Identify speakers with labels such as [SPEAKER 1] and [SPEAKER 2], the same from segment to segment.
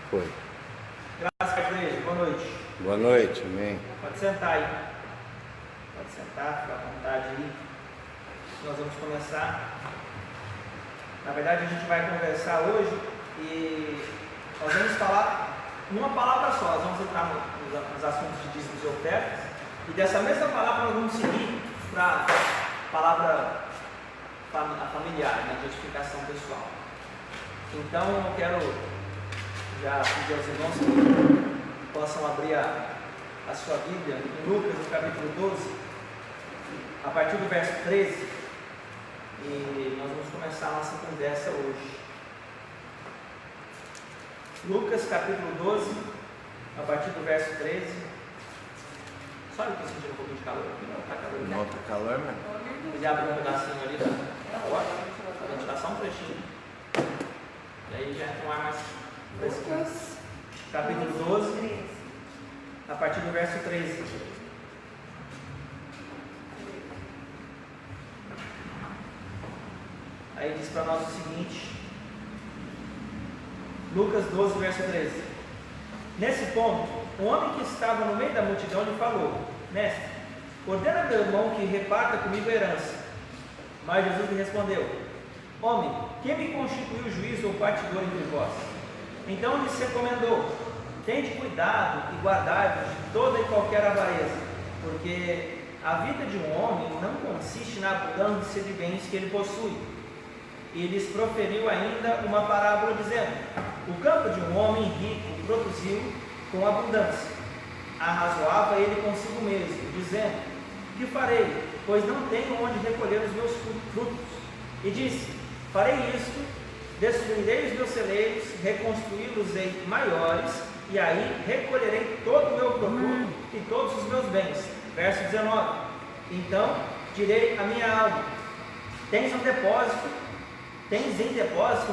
[SPEAKER 1] Foi.
[SPEAKER 2] Graças a Deus, boa noite.
[SPEAKER 1] Boa noite, amém.
[SPEAKER 2] Pode sentar aí. Pode sentar, fica à vontade aí. Nós vamos começar. Na verdade, a gente vai conversar hoje e nós vamos falar numa palavra só. Nós vamos entrar nos assuntos de dízimos e ofertas. E dessa mesma palavra nós vamos seguir para a palavra familiar, né, de edificação pessoal. Então eu quero já pedir aos irmãos que possam abrir a sua Bíblia em Lucas, no capítulo 12, a partir do verso 13, e nós vamos começar a nossa conversa hoje. Lucas, capítulo 12, a partir do verso 13. Só eu estou sentindo um pouquinho de calor aqui, não está calor, né?
[SPEAKER 1] Não tá calor, mano?
[SPEAKER 2] Ele abre um pedacinho ali, tá ótimo, a gente dá só um trechinho. E aí já entra um ar mais fresquinho. Capítulo 12, a partir do verso 13. Aí diz para nós o seguinte, Lucas 12, verso 13. Nesse ponto, um homem que estava no meio da multidão lhe falou: Mestre, ordena meu irmão que reparta comigo a herança. Mas Jesus lhe respondeu: Homem, quem me constituiu juiz ou partidor entre vós? Então lhe se recomendou: Tende cuidado e guardai-vos de toda e qualquer avareza, porque a vida de um homem não consiste na abundância de bens que ele possui. E lhes proferiu ainda uma parábola, dizendo: O campo de um homem rico produziu com abundância. Arrazoava ele consigo mesmo, dizendo: Que farei, pois não tenho onde recolher os meus frutos? E disse: Farei isto, destruirei os meus celeiros, reconstruí-los-ei maiores, e aí recolherei todo o meu produto e todos os meus bens. Verso 19. Então direi à minha alma: Tens em depósito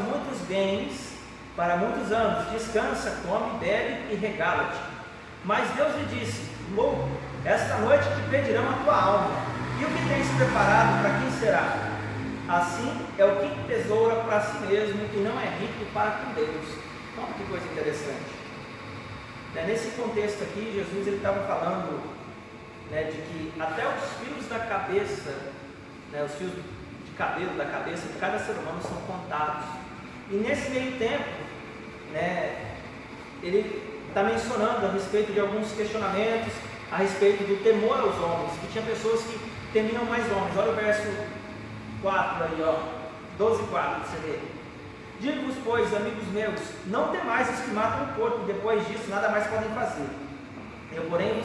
[SPEAKER 2] muitos bens para muitos anos, descansa, come, bebe e regala-te. Mas Deus lhe disse: Louco, esta noite te pedirão a tua alma, e o que tens preparado para quem será? Assim é o que tesoura para si mesmo e não é rico para com Deus. Olha que coisa interessante. Nesse contexto aqui, Jesus estava falando, de que até os fios da cabeça, os fios de cabelo da cabeça de cada ser humano são contados. E nesse meio tempo, ele está mencionando a respeito de alguns questionamentos a respeito do temor aos homens, que tinha pessoas que temiam mais homens. Olha o verso 4 aí, 12:4, você vê. Digo-vos, pois, amigos meus, não temais os que matam o corpo, e depois disso nada mais podem fazer. Eu, porém,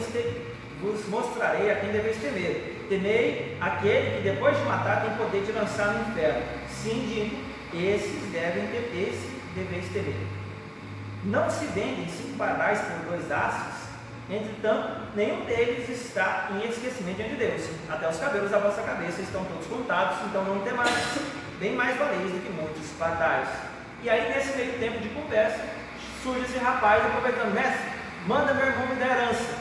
[SPEAKER 2] vos mostrarei a quem deveis temer. Temei aquele que depois de matar tem poder de lançar no inferno. Sim, digo, esse deveis temer. Não se vendem 5 pardais por 2 assos, entretanto, nenhum deles está em esquecimento diante de Deus. Até os cabelos da vossa cabeça estão todos contados, então não temais, bem mais valeis do que muitos pardais. E aí, nesse meio tempo de conversa, surge esse rapaz aproveitando: Mestre, manda meu irmão me dar herança.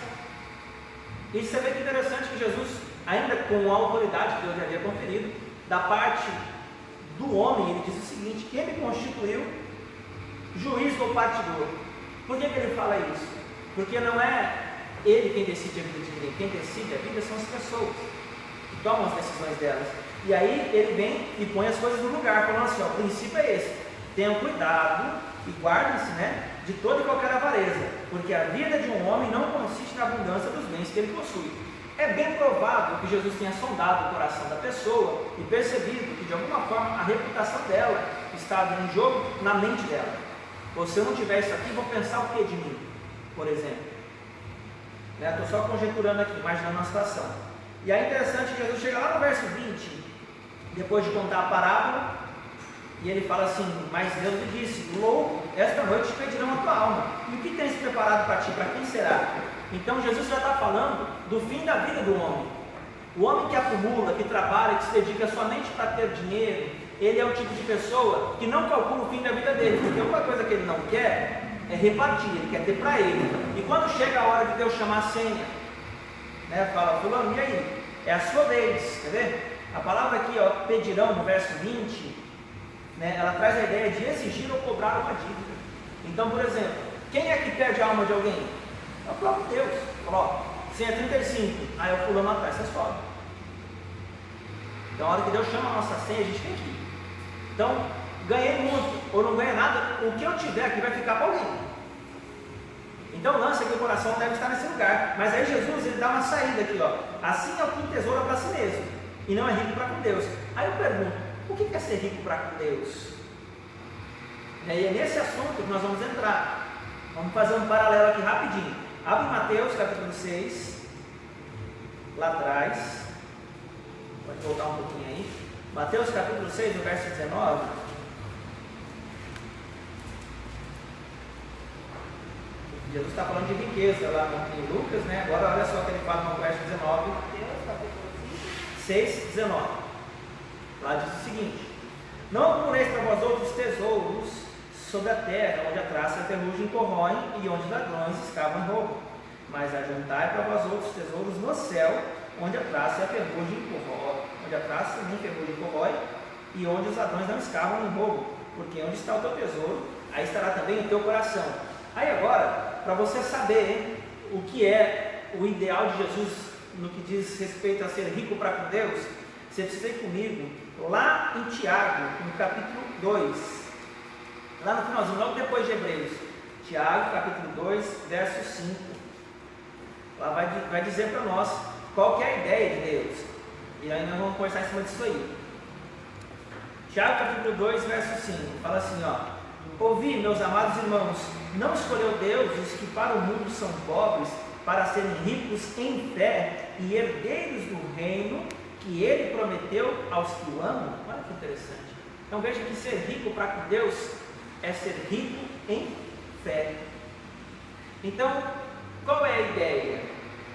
[SPEAKER 2] E você vê que interessante que Jesus, ainda com a autoridade que Deus lhe havia conferido, da parte do homem, ele diz o seguinte: quem me constituiu juiz ou partidor? Por que ele fala isso? Porque não é ele quem decide a vida de ninguém. Quem decide a vida são as pessoas que tomam as decisões delas. E aí ele vem e põe as coisas no lugar, falando assim: o princípio é esse, tenham cuidado e guardem-se, de toda e qualquer avareza, porque a vida de um homem não consiste na abundância dos bens que ele possui. É bem provável que Jesus tenha sondado o coração da pessoa e percebido que de alguma forma a reputação dela estava em jogo na mente dela. Ou se eu não tiver isso aqui, vou pensar o que de mim, por exemplo. Estou só conjecturando aqui, imaginando uma situação. E aí é interessante que Jesus chega lá no verso 20, depois de contar a parábola, e ele fala assim: Mas Deus lhe disse: Louco, esta noite te pedirão a tua alma, e o que tens preparado para ti, para quem será? Então Jesus já está falando do fim da vida do homem. O homem que acumula, que trabalha, que se dedica somente para ter dinheiro, ele é o tipo de pessoa que não calcula o fim da vida dele, porque uma coisa que ele não quer é repartir, ele quer ter para ele. E quando chega a hora de Deus chamar a senha, fala: Fulano, e aí? É a sua vez, quer ver? A palavra aqui, pedirão, no verso 20, ela traz a ideia de exigir ou cobrar uma dívida. Então, por exemplo, Quem é que perde a alma de alguém? É o próprio Deus. Ó, senha é 35, aí eu pulando atrás, você sobe. Então, a hora que Deus chama a nossa senha, a gente tem que ir. Então, ganhei muito ou não ganhei nada, o que eu tiver aqui vai ficar para alguém. Então, lança que o coração deve estar nesse lugar. Mas aí Jesus, ele dá uma saída aqui, ó. Assim é o que tesoura para si mesmo, e não é rico para com Deus. Aí eu pergunto, o que é ser rico para com Deus? E aí é nesse assunto que nós vamos entrar. Vamos fazer um paralelo aqui rapidinho. Abre Mateus capítulo 6, lá atrás. Pode voltar um pouquinho aí. Mateus capítulo 6, no verso 19. Jesus está falando de riqueza lá em Lucas, né? Agora olha só o que ele fala no verso 19.
[SPEAKER 3] Mateus, capítulo
[SPEAKER 2] 6, 19. Lá diz o seguinte: não acumuleis para vós outros tesouros sobre a terra, onde a traça e a ferrugem corroem e onde ladrões escavam e roubam. Mas ajuntai para vós outros tesouros no céu, onde a traça e a ferrugem corroem, onde a traça nem ferrugem corrói e onde os ladrões não escavam nem roubam. Porque onde está o teu tesouro, aí estará também o teu coração. Aí agora, para você saber o que é o ideal de Jesus no que diz respeito a ser rico para com Deus, você precisa ir comigo lá em Tiago, no capítulo 2. Lá no finalzinho, logo depois de Hebreus, Tiago, capítulo 2, verso 5. Lá vai dizer para nós qual que é a ideia de Deus. E aí nós vamos conversar em cima disso aí. Tiago, capítulo 2, verso 5. Fala assim, ó: ouvi, meus amados irmãos, não escolheu Deus os que para o mundo são pobres, para serem ricos em fé e herdeiros do reino que Ele prometeu aos que o amam? Olha que interessante. Então veja que ser rico para com Deus é ser rico em fé. Então, qual é a ideia?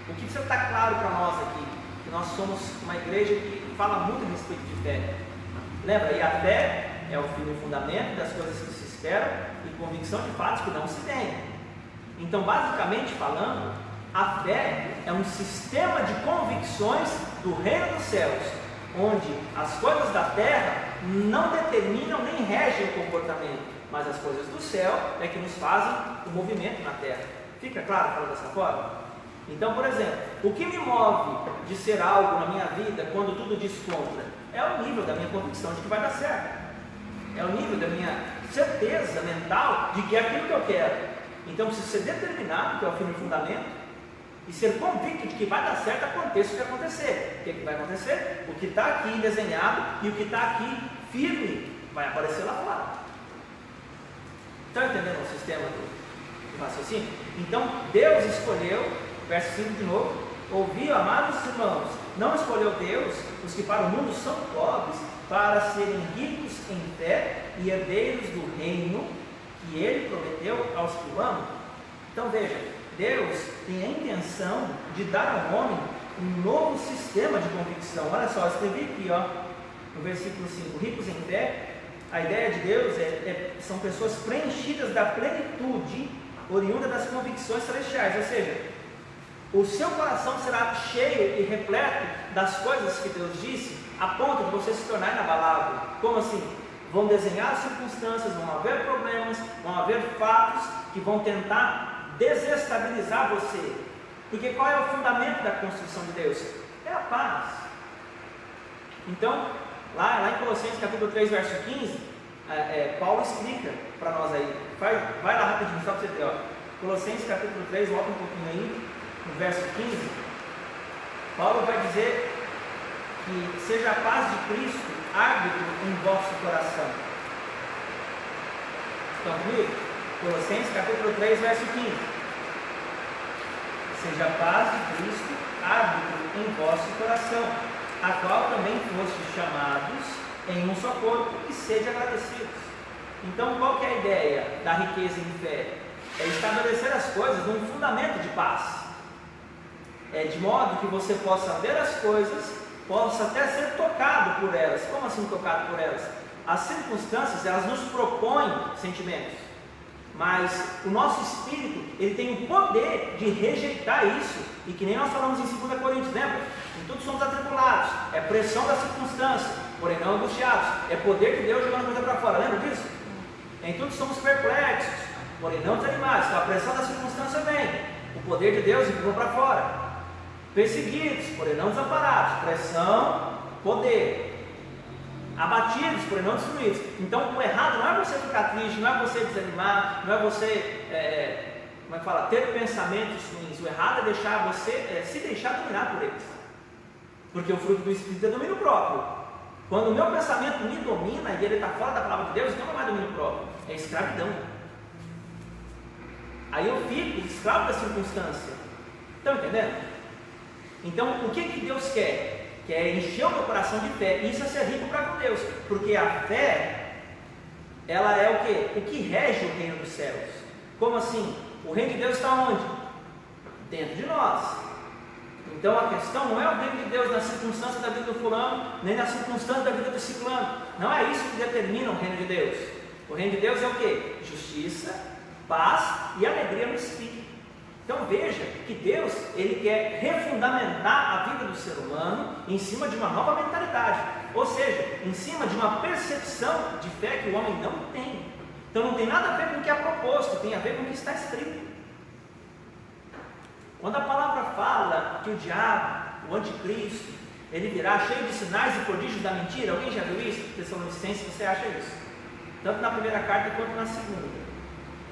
[SPEAKER 2] O que precisa estar claro para nós aqui? Que nós somos uma igreja que fala muito a respeito de fé. Lembra? E a fé é o firme fundamento das coisas que se esperam e convicção de fatos que não se têm. Então, basicamente falando, a fé é um sistema de convicções do reino dos céus, onde as coisas da terra não determinam nem regem o comportamento, mas as coisas do céu é que nos fazem o movimento na terra. Fica claro falando dessa forma? Então, por exemplo, o que me move de ser algo na minha vida quando tudo diz contra? É o nível da minha convicção de que vai dar certo. É o nível da minha certeza mental de que é aquilo que eu quero. Então, preciso ser determinado, que é o firme fundamento, e ser convicto de que vai dar certo, aconteça o que acontecer. O que vai acontecer? O que está aqui desenhado e o que está aqui firme vai aparecer lá fora. Estão entendendo o sistema do raciocínio? Então, Deus escolheu, verso 5 de novo: ouvi, amados irmãos, não escolheu Deus os que para o mundo são pobres, para serem ricos em fé e herdeiros do reino que Ele prometeu aos que o amam. Então veja, Deus tem a intenção de dar ao homem um novo sistema de convicção. Olha só, eu escrevi aqui, ó, no versículo 5, ricos em fé. A ideia de Deus são pessoas preenchidas da plenitude oriunda das convicções celestiais, ou seja, o seu coração será cheio e repleto das coisas que Deus disse, a ponto de você se tornar inabalável. Como assim? Vão desenhar as circunstâncias, vão haver problemas, vão haver fatos que vão tentar desestabilizar você. Porque qual é o fundamento da construção de Deus? É a paz. Então, lá em Colossenses capítulo 3, verso 15, Paulo explica para nós aí. Vai lá rapidinho, só para você ter, ó. Colossenses capítulo 3, volta um pouquinho aí, no verso 15. Paulo vai dizer que seja a paz de Cristo árbitro em vosso coração. Estão comigo? Colossenses capítulo 3, verso 15. Seja a paz de Cristo árbitro em vosso coração, a qual também fostes chamados em um só corpo, e sede agradecidos. Então, qual que é a ideia da riqueza em fé? É estabelecer as coisas num fundamento de paz. De modo que você possa ver as coisas, possa até ser tocado por elas. Como assim tocado por elas? As circunstâncias, elas nos propõem sentimentos, mas o nosso espírito, ele tem o poder de rejeitar isso, e que nem nós falamos em 2 Coríntios, lembra? Em tudo somos atribulados, é pressão da circunstância, porém não angustiados, é poder de Deus jogando coisa para fora, lembra disso? Em tudo somos perplexos, porém não desanimados. Então a pressão da circunstância vem, o poder de Deus empurra para fora. Perseguidos, porém não desamparados. Pressão, poder. Abatidos, porém não destruídos. Então o errado não é você ficar triste, não é você desanimar, não é você ter pensamentos ruins. O errado é deixar você se deixar dominar por eles, porque o fruto do Espírito é domínio próprio. Quando o meu pensamento me domina e ele está fora da palavra de Deus, então não é domínio próprio, é escravidão. Aí eu fico escravo da circunstância. Estão entendendo? Então o que Deus quer? Quer encher o meu coração de fé. Isso é ser rico para com Deus, porque a fé, ela é o quê? O que rege o reino dos céus. Como assim? O reino de Deus está onde? Dentro de nós. Então a questão não é o reino de Deus na circunstância da vida do fulano, nem na circunstância da vida do ciclano. Não é isso que determina o reino de Deus. O reino de Deus é o quê? Justiça, paz e alegria no Espírito. Então veja que Deus, Ele quer refundamentar a vida do ser humano em cima de uma nova mentalidade, ou seja, em cima de uma percepção de fé que o homem não tem. Então não tem nada a ver com o que é proposto, tem a ver com o que está escrito. Quando a palavra fala que o diabo, o anticristo, ele virá cheio de sinais e prodígios da mentira, alguém já viu isso? Tessalonicenses, você acha isso? Tanto na primeira carta quanto na segunda.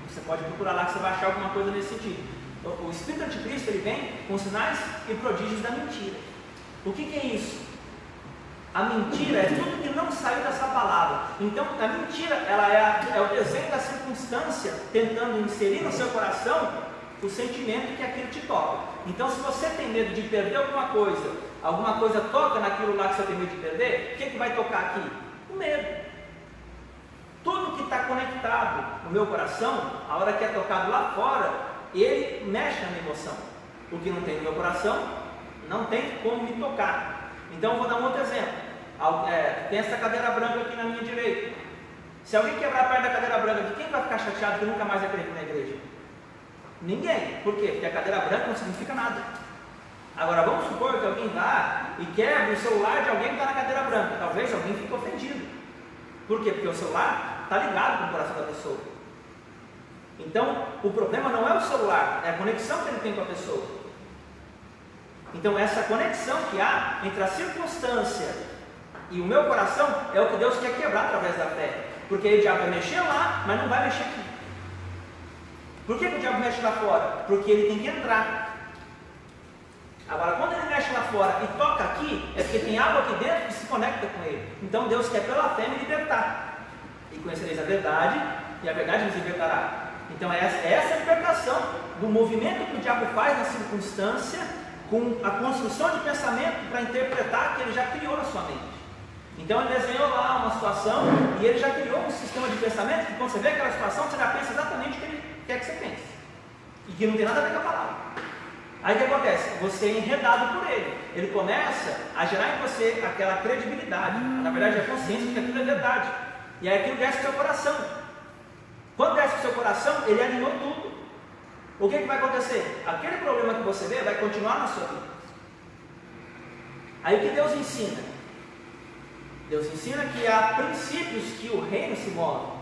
[SPEAKER 2] Você pode procurar lá que você vai achar alguma coisa nesse sentido. O espírito anticristo, ele vem com sinais e prodígios da mentira. O que é isso? A mentira é tudo que não saiu dessa palavra. Então a mentira, ela é o desenho da circunstância tentando inserir no seu coração o sentimento que aquilo te toca. Então se você tem medo de perder alguma coisa toca naquilo lá que você tem medo de perder, o que vai tocar aqui? O medo. Tudo que está conectado no meu coração, a hora que é tocado lá fora, ele mexe na minha emoção. O que não tem no meu coração, não tem como me tocar. Então eu vou dar um outro exemplo. Tem essa cadeira branca aqui na minha direita. Se alguém quebrar perto da cadeira branca aqui, quem vai ficar chateado que nunca mais vai querer ir na igreja? Ninguém. Por quê? Porque a cadeira branca não significa nada. Agora vamos supor que alguém vá e quebre o celular de alguém que está na cadeira branca. Talvez alguém fique ofendido. Por quê? Porque o celular está ligado com o coração da pessoa. Então, o problema não é o celular, é a conexão que ele tem com a pessoa. Então, essa conexão que há entre a circunstância e o meu coração é o que Deus quer quebrar através da fé. Porque o diabo vai mexer lá, mas não vai mexer aqui. Por que o diabo mexe lá fora? Porque ele tem que entrar. Agora, quando ele mexe lá fora e toca aqui, é porque tem algo aqui dentro que se conecta com ele. Então, Deus quer pela fé me libertar. E conhecereis a verdade, e a verdade nos libertará. Então essa libertação do movimento que o diabo faz na circunstância com a construção de pensamento para interpretar que ele já criou na sua mente. Então ele desenhou lá uma situação e ele já criou um sistema de pensamento que quando você vê aquela situação, você já pensa exatamente o que ele quer que você pense. E que não tem nada a ver com a palavra. Aí o que acontece? Você é enredado por ele. Ele começa a gerar em você aquela credibilidade. Na verdade, a consciência de que aquilo é verdade. E aí aquilo desce para o seu coração. Quando desce para o seu coração, ele alinhou tudo. O que vai acontecer? Aquele problema que você vê vai continuar na sua vida. Aí o que Deus ensina? Deus ensina que há princípios que o reino se move.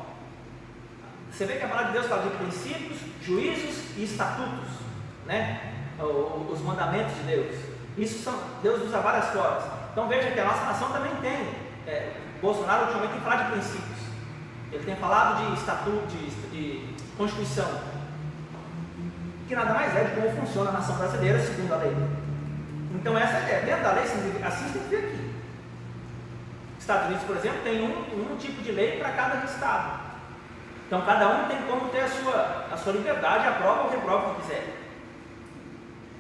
[SPEAKER 2] Você vê que a palavra de Deus fala de princípios, juízos e estatutos, né? Os mandamentos de Deus. Isso Deus usa várias formas. Então veja que a nossa nação também tem. Bolsonaro ultimamente tem falado de princípios. Ele tem falado de estatuto, de constituição, que nada mais é de como funciona a nação brasileira segundo a lei. Então essa é dentro da lei, assim você tem que ver aqui. Estados Unidos, por exemplo, tem um tipo de lei para cada estado. Então cada um tem como ter a sua liberdade, aprova ou reprova o que quiser.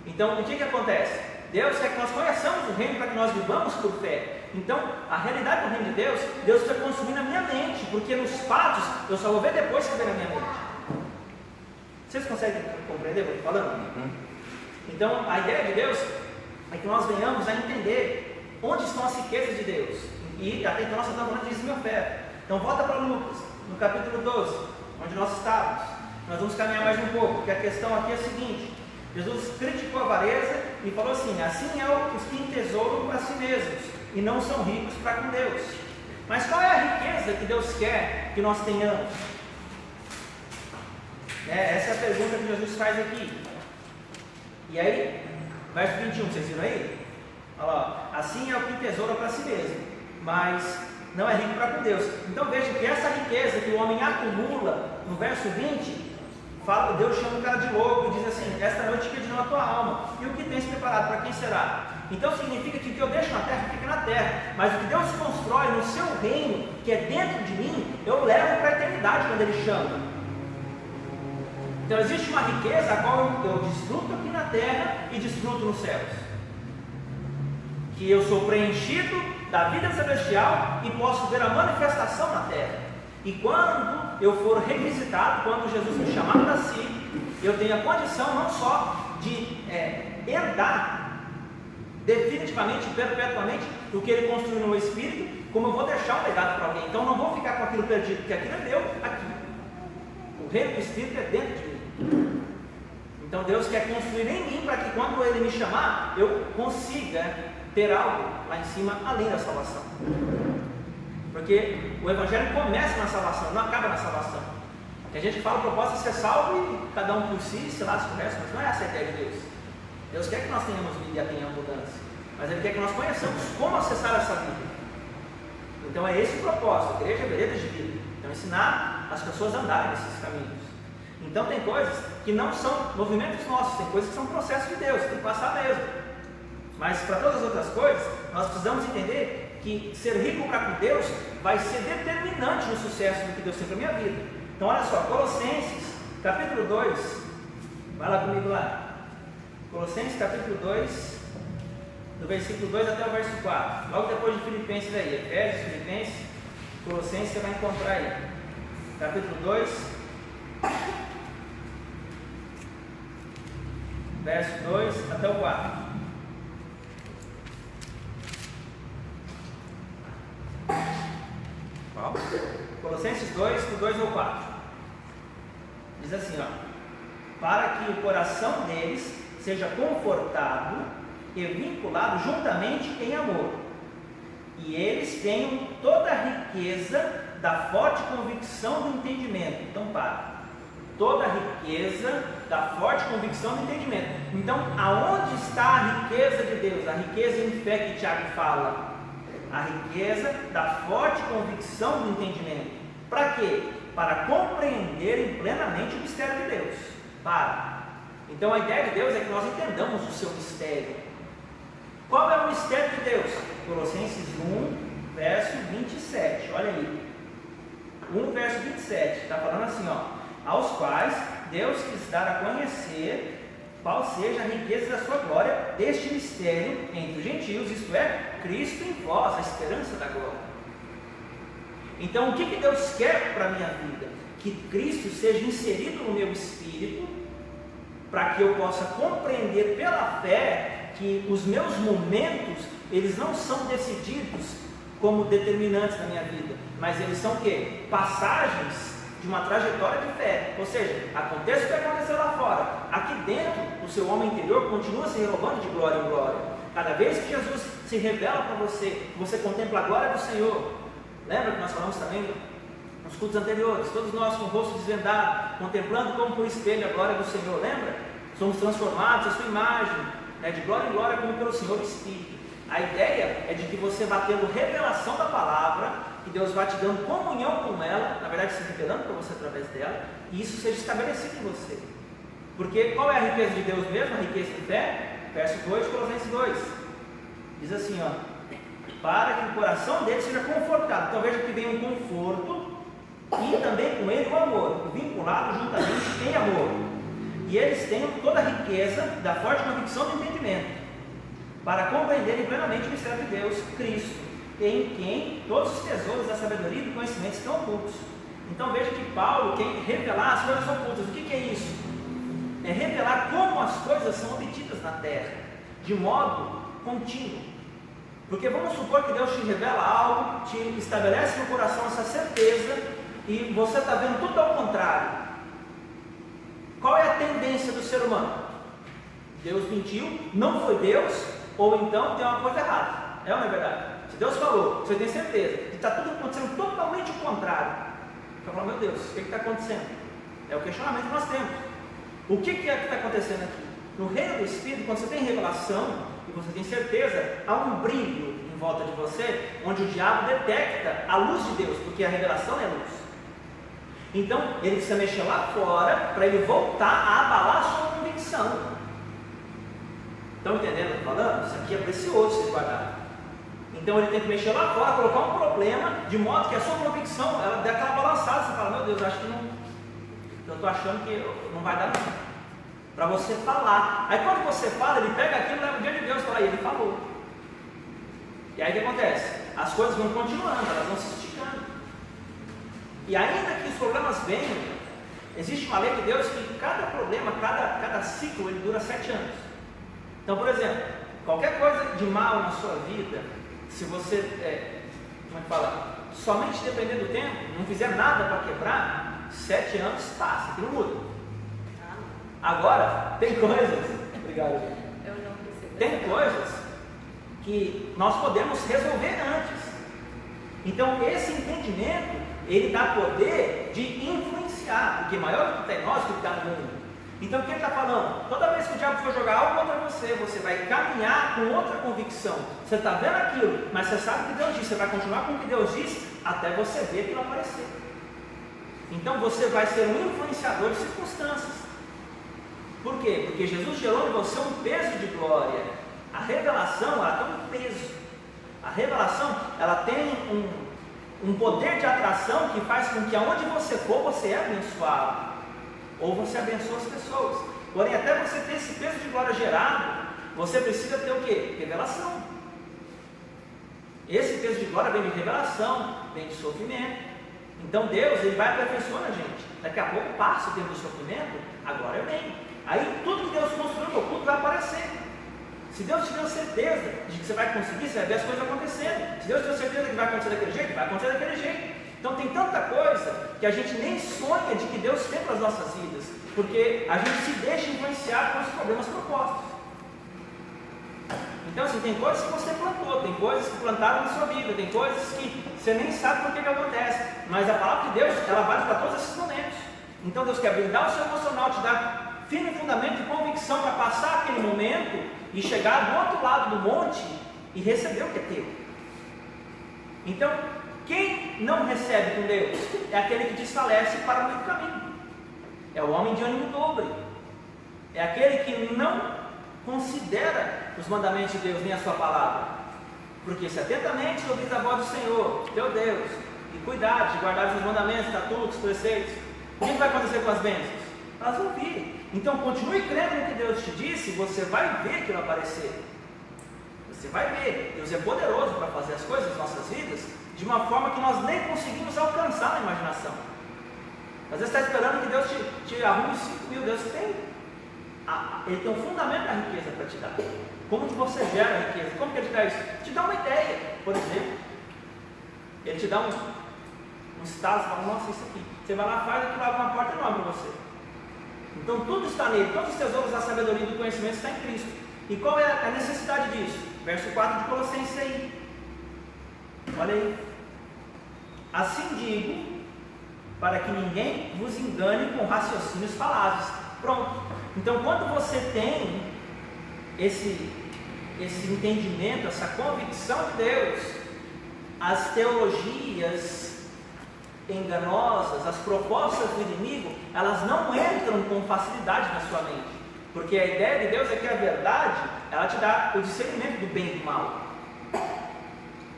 [SPEAKER 2] Então o que acontece? Deus quer que nós conheçamos o reino para que nós vivamos por fé. Então, a realidade do reino de Deus, Deus está construindo na minha mente, porque nos fatos eu só vou ver depois que vem na minha mente. Vocês conseguem compreender o que eu estou falando? Então, a ideia de Deus é que nós venhamos a entender onde estão as riquezas de Deus. E até então nós estamos falando de dízimo e oferta. Então, volta para Lucas, no capítulo 12, onde nós estávamos. Nós vamos caminhar mais um pouco, porque a questão aqui é a seguinte: Jesus criticou a avareza e falou assim: assim é os que entesouram para si mesmos e não são ricos para com Deus. Mas qual é a riqueza que Deus quer que nós tenhamos? Essa é a pergunta que Jesus faz aqui. E aí, verso 21, vocês viram aí? Olha lá, assim é o que tesoura para si mesmo, mas não é rico para com Deus. Então veja que essa riqueza que o homem acumula, no verso 20, fala, Deus chama o cara de louco e diz assim: esta noite pediu a tua alma, e o que tens preparado, para quem será? Então significa que o que eu deixo na terra fica na terra, mas o que Deus constrói no seu reino, que é dentro de mim, eu levo para a eternidade quando Ele chama. Então existe uma riqueza a qual eu desfruto aqui na terra e desfruto nos céus, que eu sou preenchido da vida celestial e posso ver a manifestação na terra. E quando eu for revisitado, quando Jesus me chamar para si, eu tenho a condição não só de herdar definitivamente, perpetuamente, do que Ele construiu no meu espírito, como eu vou deixar um legado para alguém. Então não vou ficar com aquilo perdido, porque aquilo é meu aqui. O reino do Espírito é dentro de mim. Então Deus quer construir em mim para que quando Ele me chamar, eu consiga ter algo lá em cima além da salvação. Porque o Evangelho começa na salvação, não acaba na salvação. E a gente fala o propósito é ser salvo e cada um por si, se lasca o resto, mas não é essa a ideia de Deus. Deus quer que nós tenhamos vida e tenhamos mudança, mas Ele quer que nós conheçamos como acessar essa vida. Então é esse o propósito. A igreja é vereda de vida. Então ensinar as pessoas a andarem nesses caminhos. Então tem coisas que não são movimentos nossos, tem coisas que são processos de Deus, tem que passar mesmo. Mas para todas as outras coisas, nós precisamos entender que ser rico para com Deus vai ser determinante no sucesso do que Deus tem para a minha vida. Então olha só, Colossenses capítulo 2, vai lá comigo lá. Colossenses capítulo 2, do versículo 2 até o verso 4, logo depois de Filipenses aí, Efésios, Filipenses, Colossenses você vai encontrar aí, capítulo 2, verso 2 até o 4. Qual? Colossenses 2, do 2 ao 4, diz assim, ó: para que o coração deles seja confortado e vinculado juntamente em amor, e eles tenham toda a riqueza da forte convicção do entendimento. Então toda a riqueza da forte convicção do entendimento. Então aonde está a riqueza de Deus? A riqueza em fé que Tiago fala, a riqueza da forte convicção do entendimento. Para quê? Para compreenderem plenamente o mistério de Deus. Então a ideia de Deus é que nós entendamos o seu mistério. Qual é o mistério de Deus? Colossenses 1, verso 27, olha aí, 1 verso 27, está falando assim, ó: aos quais Deus quis dar a conhecer qual seja a riqueza da sua glória deste mistério entre os gentios, isto é, Cristo em vós, a esperança da glória. Então o que Deus quer para a minha vida? Que Cristo seja inserido no meu espírito, para que eu possa compreender pela fé que os meus momentos, eles não são decididos como determinantes da minha vida, mas eles são o quê? Passagens de uma trajetória de fé. Ou seja, aconteça o que aconteceu lá fora, aqui dentro o seu homem interior continua se renovando de glória em glória. Cada vez que Jesus se revela para você, você contempla a glória do Senhor. Lembra que nós falamos também nos cultos anteriores, todos nós com o rosto desvendado, contemplando como por espelho a glória do Senhor, lembra? Somos transformados à sua imagem, de glória em glória como pelo Senhor Espírito. A ideia é de que você vá tendo revelação da palavra, que Deus vai te dando comunhão com ela, na verdade se revelando para você através dela, e isso seja estabelecido em você. Porque qual é a riqueza de Deus mesmo? A riqueza de fé? Verso 2, Colossenses 2, diz assim, ó: para que o coração dele seja confortado. Então veja que vem um conforto e também com ele o amor, vinculado juntamente em amor, e eles tenham toda a riqueza da forte convicção do entendimento, para compreenderem plenamente o mistério de Deus, Cristo, em quem todos os tesouros da sabedoria e do conhecimento estão ocultos. Então veja que Paulo quer revelar as coisas ocultas. O que é isso? É revelar como as coisas são obtidas na terra, de modo contínuo. Porque vamos supor que Deus te revela algo, te estabelece no coração essa certeza, e você está vendo tudo ao contrário. Qual é a tendência do ser humano? Deus mentiu, não foi Deus, ou então tem uma coisa errada. É ou não é verdade? Se Deus falou, você tem certeza, e está tudo acontecendo totalmente o contrário. Você fala, meu Deus, o que está acontecendo? É o questionamento que nós temos. O que é que está acontecendo aqui? No reino do Espírito, quando você tem revelação e você tem certeza, há um brilho em volta de você, onde o diabo detecta a luz de Deus, porque a revelação é luz. Então, ele precisa mexer lá fora para ele voltar a abalar a sua convicção. Estão entendendo o que eu estou falando? Isso aqui é precioso ser guardado. Então, ele tem que mexer lá fora, colocar um problema, de modo que a sua convicção, ela dê aquela balançada. Você fala, meu Deus, acho que não, eu estou achando que não vai dar não. Para você falar. Aí quando você fala, ele pega aquilo, leva diante de Deus e fala, e ele falou. E aí o que acontece? As coisas vão continuando, elas vão se esticando. E ainda que os problemas venham, existe uma lei de Deus que cada problema, cada ciclo, ele dura 7 anos. Então, por exemplo, qualquer coisa de mal na sua vida, se você, como é que fala, somente depender do tempo, não fizer nada para quebrar, 7 anos passa, que não muda. Agora, tem coisas, obrigado,
[SPEAKER 3] Eu não preciso.
[SPEAKER 2] tem coisas que nós podemos resolver antes. Então, esse entendimento, ele dá poder de influenciar, porque maior do que está em nós, do que está no mundo. Então, o que ele está falando? Toda vez que o diabo for jogar algo contra você, você vai caminhar com outra convicção. Você está vendo aquilo, mas você sabe o que Deus disse, você vai continuar com o que Deus disse, até você ver aquilo aparecer. Então, você vai ser um influenciador de circunstâncias. Por quê? Porque Jesus gerou em você um peso de glória. A revelação, ela tem um peso. A revelação, ela tem um poder de atração que faz com que aonde você for, você é abençoado. Ou você abençoa as pessoas. Porém, até você ter esse peso de glória gerado, você precisa ter o quê? Revelação. Esse peso de glória vem de revelação, vem de sofrimento. Então Deus, ele vai aperfeiçoando a gente. Daqui a pouco passa o tempo do sofrimento, a glória vem. Aí tudo que Deus construiu no oculto vai aparecer. Se Deus te deu certeza de que você vai conseguir, você vai ver as coisas acontecendo. Se Deus te deu certeza de que vai acontecer daquele jeito, vai acontecer daquele jeito. Então tem tanta coisa que a gente nem sonha de que Deus tem para as nossas vidas, porque a gente se deixa influenciar com os problemas propostos. Então assim, tem coisas que você plantou, tem coisas que plantaram na sua vida, tem coisas que você nem sabe por que acontece, mas a palavra de Deus, ela vale para todos esses momentos. Então Deus quer blindar o seu emocional, te dar firme fundamento de convicção para passar aquele momento e chegar do outro lado do monte e receber o que é teu. Então, quem não recebe com Deus é aquele que desfalece para o meio do caminho. É o homem de ânimo dobre. É aquele que não considera os mandamentos de Deus nem a sua palavra. Porque se atentamente ouvis a voz do Senhor, teu Deus, e cuidar de guardar os mandamentos, estatutos, preceitos, o que vai acontecer com as bênçãos? Elas vão vir. Então continue crendo no que Deus te disse, você vai ver aquilo aparecer. Você vai ver. Deus é poderoso para fazer as coisas nas nossas vidas de uma forma que nós nem conseguimos alcançar na imaginação. Às vezes você está esperando que Deus te arrume 5 mil. Deus tem. Ele tem um fundamento da riqueza para te dar. Como que você gera a riqueza? Como que ele te dá isso? Te dá uma ideia, por exemplo. Ele te dá um estado, você fala, nossa, isso aqui. Você vai lá, faz, aquilo abre uma porta enorme para você. Então tudo está nele, todos os tesouros da sabedoria e do conhecimento estão em Cristo. E qual é a necessidade disso? Verso 4 de Colossenses aí. Olha aí. Assim digo, para que ninguém vos engane com raciocínios falazes. Pronto. Então quando você tem esse entendimento, essa convicção de Deus, as teologias enganosas, as propostas do inimigo, elas não entram com facilidade na sua mente, porque a ideia de Deus é que a verdade, ela te dá o discernimento do bem e do mal.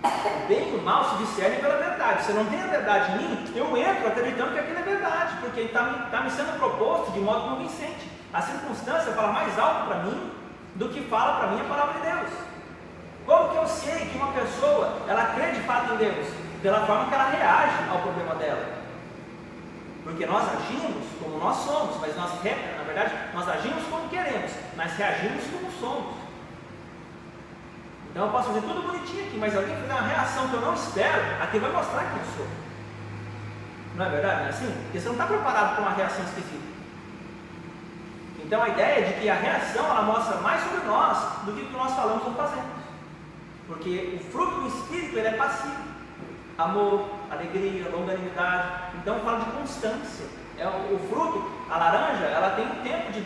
[SPEAKER 2] O bem e o mal se discernem pela verdade. Se eu não tenho a verdade em mim, eu entro acreditando que aquilo é verdade, porque está me sendo proposto de modo convincente. A circunstância fala mais alto para mim do que fala para mim a palavra de Deus. Como que eu sei que uma pessoa, ela crê de fato em Deus? Pela forma que ela reage ao problema dela. Porque nós agimos como nós somos, mas nós, na verdade, nós agimos como queremos, mas reagimos como somos. Então eu posso fazer tudo bonitinho aqui, mas alguém fizer uma reação que eu não espero, aqui vai mostrar quem eu sou. Não é verdade? Não é assim? Porque você não está preparado para uma reação específica. Então a ideia é de que a reação, ela mostra mais sobre nós do que o que nós falamos ou fazemos. Porque o fruto do Espírito, ele é passivo. Amor, alegria, longanimidade. Então fala de constância. O fruto, a laranja, ela tem um tempo de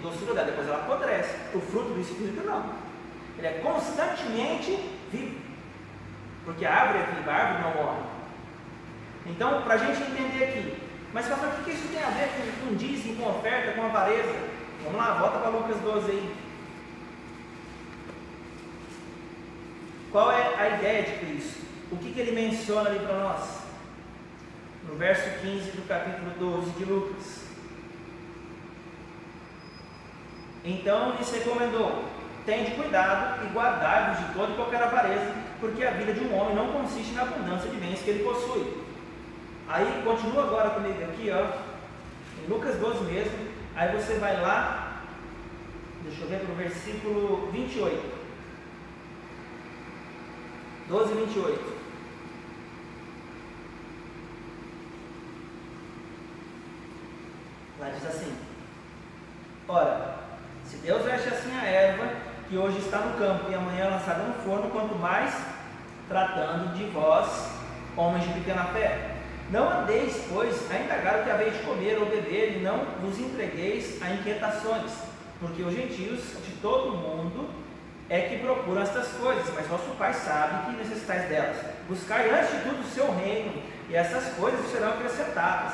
[SPEAKER 2] doçura dela, depois ela apodrece. O fruto do Espírito não. Ele é constantemente vivo. Porque a árvore é viva, a árvore não morre. Então, para a gente entender aqui, mas pastor, o que isso tem a ver com dízimo, com oferta, com avareza? Vamos lá, volta para Lucas 12 aí. Qual é a ideia de Cristo? O que ele menciona ali para nós? No verso 15 do capítulo 12 de Lucas. Então lhes recomendou: tende cuidado e guardai-vos de toda e qualquer avareza, porque a vida de um homem não consiste na abundância de bens que ele possui. Aí continua agora comigo aqui, ó, em Lucas 12 mesmo. Aí você vai lá, deixa eu ver para o versículo 28. 12, 28. Lá diz assim: ora, se Deus veste assim a erva, que hoje está no campo e amanhã é lançada no forno, quanto mais tratando de vós, homens de pequena fé. Não andeis, pois, a indagar o que haveis de comer ou beber, e não vos entregueis a inquietações, porque os gentios de todo o mundo é que procuram estas coisas, mas vosso Pai sabe que necessitais delas. Buscai antes de tudo o seu reino, e essas coisas serão acrescentadas.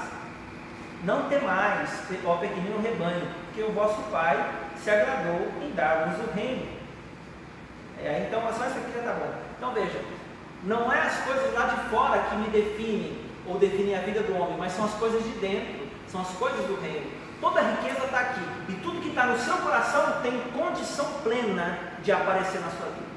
[SPEAKER 2] Não temais, ó pequenino rebanho, porque o vosso Pai se agradou em dar-vos o reino. Então, só isso aqui já está bom. Então veja, não é as coisas lá de fora que me definem, ou definem a vida do homem, mas são as coisas de dentro, são as coisas do reino. Toda a riqueza está aqui, e tudo que está no seu coração tem condição plena de aparecer na sua vida.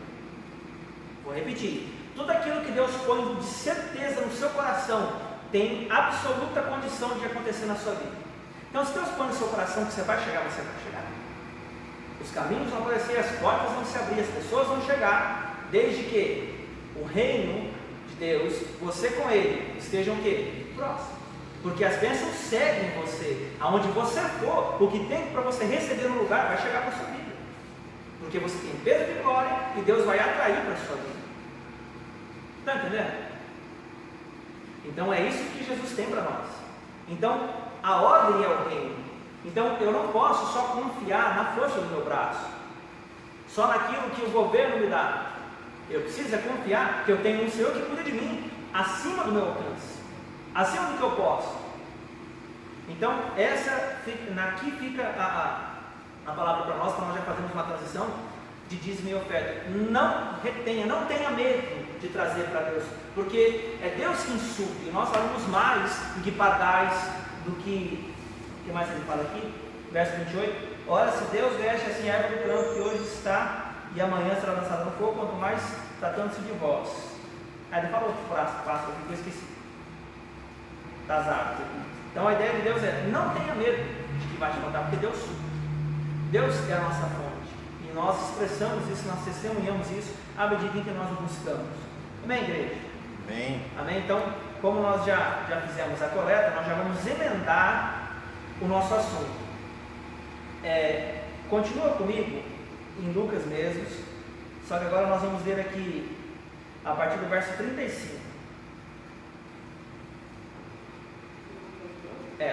[SPEAKER 2] Vou repetir: tudo aquilo que Deus põe de certeza no seu coração tem absoluta condição de acontecer na sua vida. Então, se Deus põe no seu coração que você vai chegar, você vai chegar. Os caminhos vão aparecer, as portas vão se abrir, as pessoas vão chegar, desde que o reino de Deus, você com ele, estejam o quê? Próximo. Porque as bênçãos seguem você. Aonde você for, o que tem para você receber no lugar vai chegar para a sua vida. Porque você tem peso de glória e Deus vai atrair para a sua vida. Está entendendo? Então é isso que Jesus tem para nós. Então a ordem é o reino. Então eu não posso só confiar na força do meu braço, só naquilo que o governo me dá. Eu preciso confiar que eu tenho um Senhor que cuida de mim, acima do meu alcance, acima do que eu posso. Então aqui fica a palavra para nós já fazemos uma transição de dízimo e oferta. Não retenha, não tenha medo de trazer para Deus, porque é Deus que insulte, e nós falamos mais do que pardais, do que... O que mais ele fala aqui? Verso 28. Ora, se Deus veste assim a erva do campo que hoje está e amanhã será lançada no fogo, quanto mais tratando-se de vós. Aí ele falou outro passo aqui que eu esqueci, das árvores aqui. Então a ideia de Deus é: não tenha medo de que vai te contar, porque Deus é a nossa fonte, e nós expressamos isso, nós testemunhamos isso à medida em que nós o buscamos. Amém, igreja?
[SPEAKER 1] Amém.
[SPEAKER 2] Amém? Então, como nós já fizemos a coleta, nós já vamos emendar o nosso assunto. Continua comigo em Lucas mesmo, só que agora nós vamos ver aqui a partir do verso 35.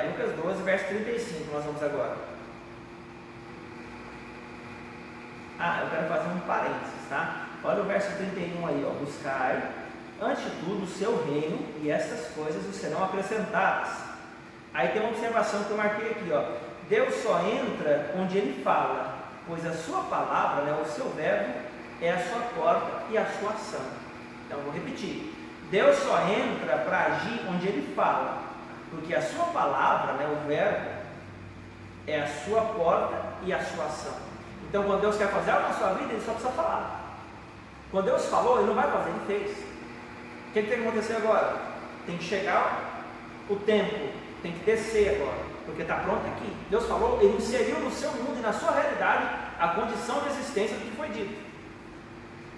[SPEAKER 2] Lucas 12, verso 35, nós vamos agora. Eu quero fazer um parênteses, tá? Olha o verso 31 aí, ó. Buscai, antes de tudo, o seu reino, e essas coisas vos serão acrescentadas. Aí tem uma observação que eu marquei aqui, ó. Deus só entra onde Ele fala, pois a sua palavra, o seu verbo, é a sua porta e a sua ação. Então, vou repetir. Deus só entra para agir onde Ele fala, porque a sua palavra, o verbo, é a sua porta e a sua ação. Então, quando Deus quer fazer algo na sua vida, Ele só precisa falar. Quando Deus falou, Ele não vai fazer, Ele fez. O que tem que acontecer agora? Tem que chegar o tempo, tem que descer agora, porque está pronto aqui. Deus falou, Ele inseriu no seu mundo e na sua realidade a condição de existência do que foi dito.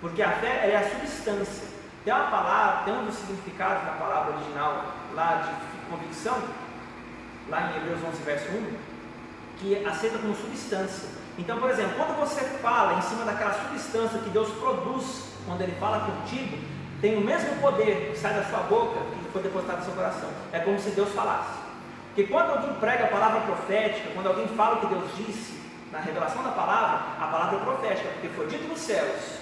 [SPEAKER 2] Porque a fé é a substância. Tem uma palavra, tem um dos significados da palavra original lá de convicção, lá em Hebreus 11, verso 1, que aceita como substância. Então, por exemplo, quando você fala em cima daquela substância que Deus produz, quando Ele fala contigo, tem o mesmo poder que sai da sua boca que foi depositado no seu coração. É como se Deus falasse. Porque quando alguém prega a palavra profética, quando alguém fala o que Deus disse, na revelação da palavra, a palavra é profética, porque foi dito nos céus.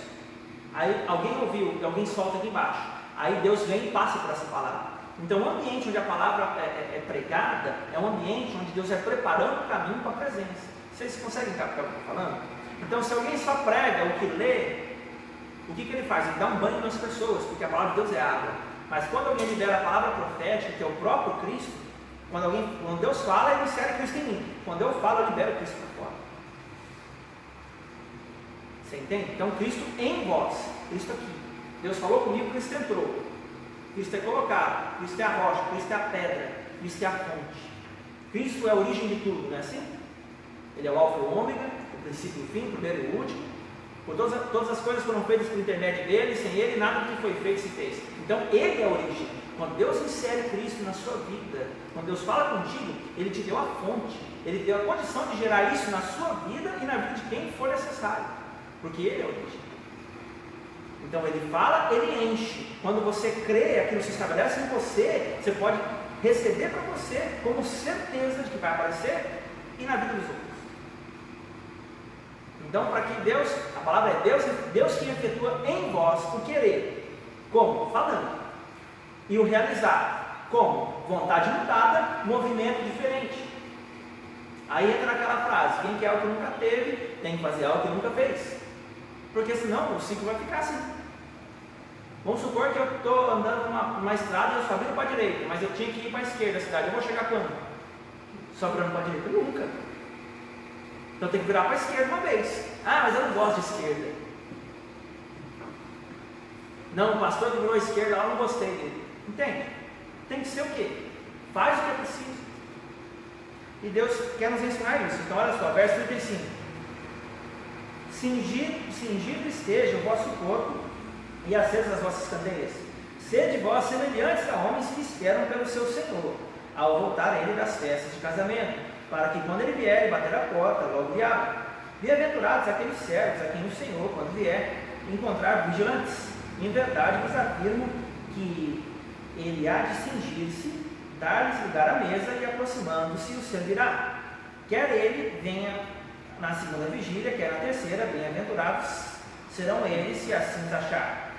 [SPEAKER 2] Aí alguém ouviu e alguém solta aqui embaixo. Aí Deus vem e passa por essa palavra. Então o ambiente onde a palavra é pregada é um ambiente onde Deus vai preparando o caminho para a presença. Vocês conseguem captar o que eu estou falando? Então se alguém só prega o que lê, o que ele faz? Ele dá um banho nas pessoas, porque a palavra de Deus é água. Mas quando alguém libera a palavra profética, que é o próprio Cristo, quando Deus fala, ele insere Cristo em mim. Quando eu falo, eu libero Cristo para fora. Você entende? Então Cristo em vós, Cristo aqui. Deus falou comigo, Cristo entrou. Cristo é colocado, Cristo é a rocha, Cristo é a pedra, Cristo é a fonte. Cristo é a origem de tudo, não é assim? Ele é o alfa e o ômega, o princípio e o fim, o primeiro e o último. Por todas as coisas foram feitas por intermédio dele, sem ele nada do que foi feito se fez. Então ele é a origem. Quando Deus insere Cristo na sua vida, quando Deus fala contigo, ele te deu a fonte, ele deu a condição de gerar isso na sua vida e na vida de quem for necessário, porque ele é a origem. Então ele fala, ele enche. Quando você crê, aquilo se estabelece em você, você pode receber para você como certeza de que vai aparecer e na vida dos outros. Então, para que Deus, a palavra é Deus quem efetua em vós o querer. Como? Falando. E o realizar. Como? Vontade mudada, movimento diferente. Aí entra naquela frase: quem quer algo que nunca teve, tem que fazer algo que nunca fez. Porque senão o ciclo vai ficar assim. Vamos supor que eu estou andando numa estrada e eu só viro para a direita, mas eu tinha que ir para a esquerda da cidade. Eu vou chegar quando? Só virando para a direita? Nunca. Então eu tenho que virar para a esquerda uma vez. Ah, mas eu não gosto de esquerda. Não, o pastor que virou à esquerda lá, eu não gostei dele. Entende? Tem que ser o quê? Faz o que é preciso. E Deus quer nos ensinar isso. Então olha só, verso 35. Cingido esteja o vosso corpo e acesas as vossas candeias. Sede vós semelhantes a homens que esperam pelo seu Senhor, ao voltar ele das festas de casamento, para que quando ele vier e bater a porta, logo lhe abra. Bem-aventurados aqueles servos a quem o Senhor, quando vier, encontrar vigilantes. Em verdade vos afirmo que ele há de cingir-se, dar-lhes lugar à mesa e, aproximando-se, o servirá. Quer ele venha na segunda vigília, quer na terceira, bem-aventurados serão eles, se assim os achar.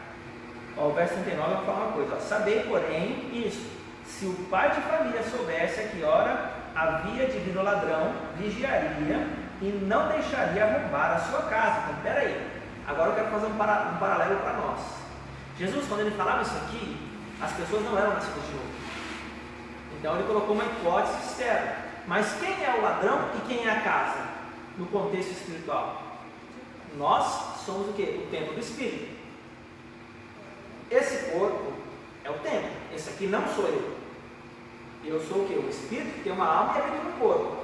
[SPEAKER 2] Ó, o verso 39 vai falar uma coisa: ó, sabei, porém, isso, se o pai de família soubesse a que hora havia de vir o ladrão, vigiaria e não deixaria arrombar a sua casa. Então, peraí, agora eu quero fazer um paralelo para nós. Jesus, quando ele falava isso aqui, as pessoas não eram nascidas de novo. Então ele colocou uma hipótese externa. Mas quem é o ladrão e quem é a casa? No contexto espiritual, nós somos o quê? O templo do Espírito. Esse corpo é o templo. Esse aqui não sou eu. Eu sou o quê? O Espírito que tem uma alma e habita no corpo.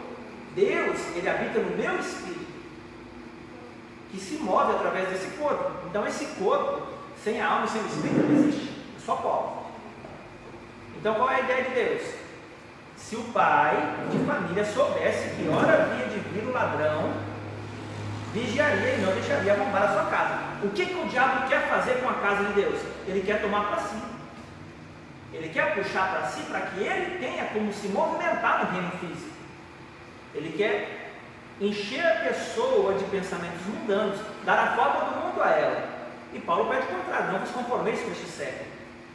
[SPEAKER 2] Deus, ele habita no meu Espírito, que se move através desse corpo. Então esse corpo, sem a alma e sem o Espírito, não existe. É só pó. Então qual é a ideia de Deus? Se o pai de família soubesse que hora havia de vir o ladrão, vigiaria e não deixaria arrombar a sua casa. O que o diabo quer fazer com a casa de Deus? Ele quer tomar para si. Ele quer puxar para si para que ele tenha como se movimentar no reino físico. Ele quer encher a pessoa de pensamentos mundanos, dar a forma do mundo a ela. E Paulo pede o contrário: não vos conformeis com este século,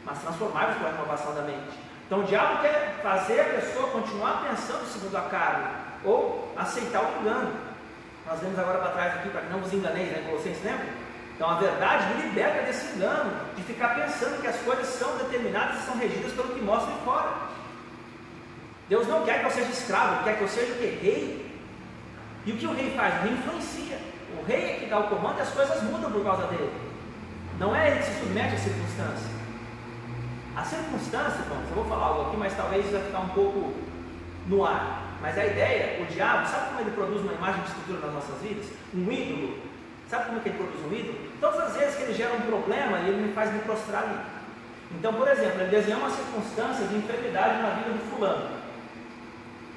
[SPEAKER 2] mas transformai-vos com a renovação da mente. Então o diabo quer fazer a pessoa continuar pensando segundo a carne, ou aceitar o engano. Nós vemos agora para trás aqui, para que não vos enganeis, né? Colossenses, lembra? Então a verdade me liberta desse engano, de ficar pensando que as coisas são determinadas e são regidas pelo que mostra de fora. Deus não quer que eu seja escravo, Ele quer que eu seja o quê? Rei. E o que o rei faz? O rei influencia. O rei é que dá o comando e as coisas mudam por causa dele. Não é ele que se submete à circunstância. A circunstância, irmãos, eu vou falar algo aqui, mas talvez vai ficar um pouco no ar. Mas a ideia, o diabo, sabe como ele produz uma imagem de estrutura nas nossas vidas? Um ídolo. Sabe como é que ele produz um ídolo? Todas as vezes que ele gera um problema, ele me faz me prostrar ali. Então, por exemplo, ele desenha uma circunstância de enfermidade na vida do fulano.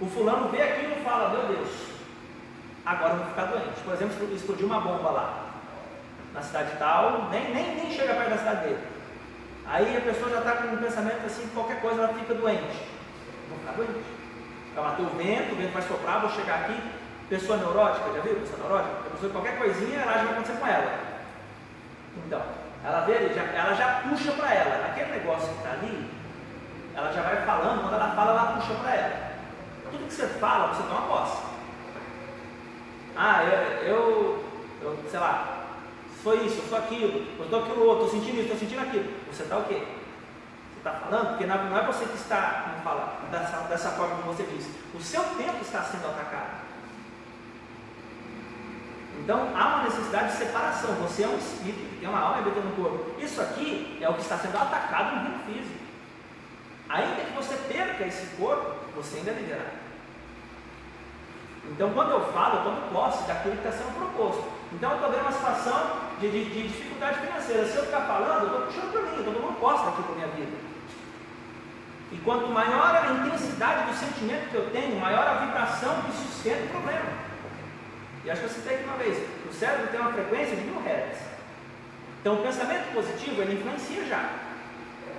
[SPEAKER 2] O fulano vê aquilo e fala: meu Deus, agora eu vou ficar doente. Por exemplo, explodiu uma bomba lá, na cidade tal, nem chega perto da cidade dele. Aí a pessoa já está com um pensamento assim, qualquer coisa ela fica doente. Vou ficar doente. Vai bater o vento vai soprar, vou chegar aqui. Pessoa neurótica, já viu? Pessoa neurótica? A pessoa, qualquer coisinha, ela já vai acontecer com ela. Então, ela já puxa para ela. Aquele negócio que está ali, ela já vai falando, quando ela fala, ela puxa para ela. Tudo que você fala, você toma posse. Eu sei lá, sou isso, eu sou aquilo, eu sou aquilo outro, estou sentindo isso, estou sentindo aquilo. Você está o quê? Você está falando? Porque não é você que está, como fala, dessa forma como você disse. O seu tempo está sendo atacado. Então há uma necessidade de separação. Você é um espírito que tem uma alma e habita no corpo. Isso aqui é o que está sendo atacado no reino físico. Ainda que você perca esse corpo, você ainda é liberado. Então, quando eu falo, eu tomo posse daquilo que está sendo proposto. Então, eu estou vendo uma situação de dificuldade financeira. Se eu ficar falando, eu estou puxando para mim, eu estou tomando posse daquilo para a minha vida. E quanto maior a intensidade do sentimento que eu tenho, maior a vibração que sustenta o problema. E acho que eu citei aqui uma vez: o cérebro tem uma frequência de 1000 Hz. Então, o pensamento positivo, ele influencia já.